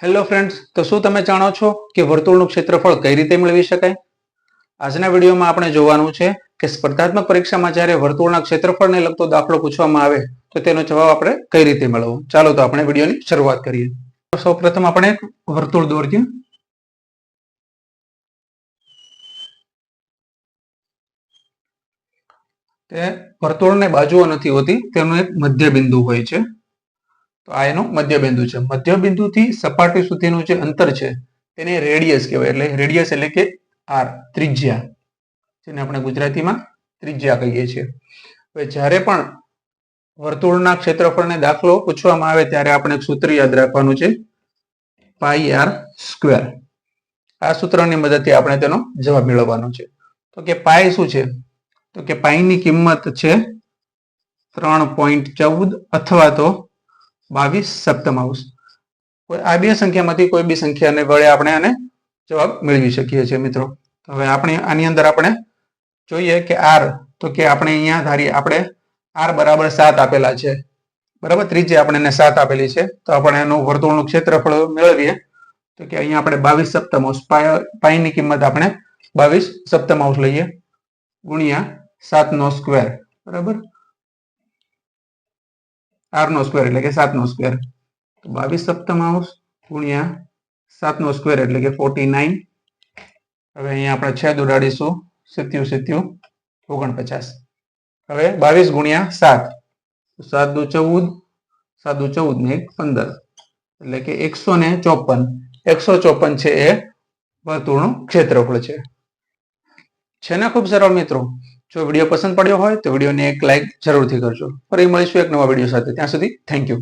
Hello friends, તો શું તમે જાણો છો કે વર્તુળનું ક્ષેત્રફળ કઈ રીતે મેળવી શકાય? આજના વિડીયોમાં આપણે જોવાનું છે કે સ્પર્ધાત્મક પરીક્ષામાં જ્યારે વર્તુળના ક્ષેત્રફળને લગતો દાખલો પૂછવામાં આવે તો તેનો જવાબ આપણે કઈ રીતે મેળવવો. ચાલો તો આપણે વિડીયોની શરૂઆત કરીએ. સૌપ્રથમ આપણે એક વર્તુળ દોરીએ. તે વર્તુળને બાજુઓ નથી હોતી, તેનું એક મધ્ય બિંદુ હોય છે. તો આ એનું મધ્ય બિંદુ છે. મધ્ય બિંદુથી સપાટી સુધીનું જે અંતર છે તેને રેડિયસ કહેવાય. એટલે રેડિયસ એટલે કે આર, ત્રિજ્યા, જેને આપણે ગુજરાતીમાં ત્રિજ્યા કહીએ છીએ. હવે જ્યારે પણ વર્તુળના ક્ષેત્રફળને દાખલો પૂછવામાં આવે ત્યારે આપણે એક સૂત્ર યાદ રાખવાનું છે, પાઈ આર સ્ક્વેર. આ સૂત્રની મદદથી આપણે તેનો જવાબ મેળવવાનો છે. તો કે પાઈ શું છે? તો કે પાઈની કિંમત છે 3.14 અથવા તો 22 સપ્તમાંશ. આ બે સંખ્યામાંથી કોઈ બી સંખ્યાને વડે આપણે આને જવાબ મેળવી શકીએ છીએ મિત્રો. હવે આપણે આની અંદર આપણે જોઈએ કે આર, તો કે આપણે અહીંયા ધારીએ આપણે આર બરાબર 7 આપેલા છે, બરાબર. ત્રિજ્યા આપણે એને 7 આપેલી છે. તો આપણે એનું વર્તુળનું ક્ષેત્રફળ મેળવીએ તો કે અહીંયા આપણે 22 સપ્તમાંશ, પાઈની કિંમત આપણે 22 સપ્તમાંશ લઈએ ગુણ્યા 7 નો સ્ક્વેર, બરાબર. આર નો સ્ક્વેર એટલે કે 7 નો સ્ક્વેર. 22 સપ્તમાંશ ગુણ્યા 7 નો સ્ક્વેર એટલે કે 49. હવે અહીંયા આપણે છેદ ઉડાડીશું, 7 7 49. હવે 22 ગુણ્યા 7, 7 દુ 14, 7 દુ 14 ને 15 એટલે કે 154. 154 છે એ વર્તુળનું ક્ષેત્રફળ છે. છે ને ખૂબ સરળ મિત્રો. જો વિડીયો પસંદ પડ્યો હોય તો વિડીયોને એક લાઈક જરૂરથી કરજો. ફરી મળીશું એક નવા વિડીયો સાથે. ત્યાં સુધી થેન્ક યુ.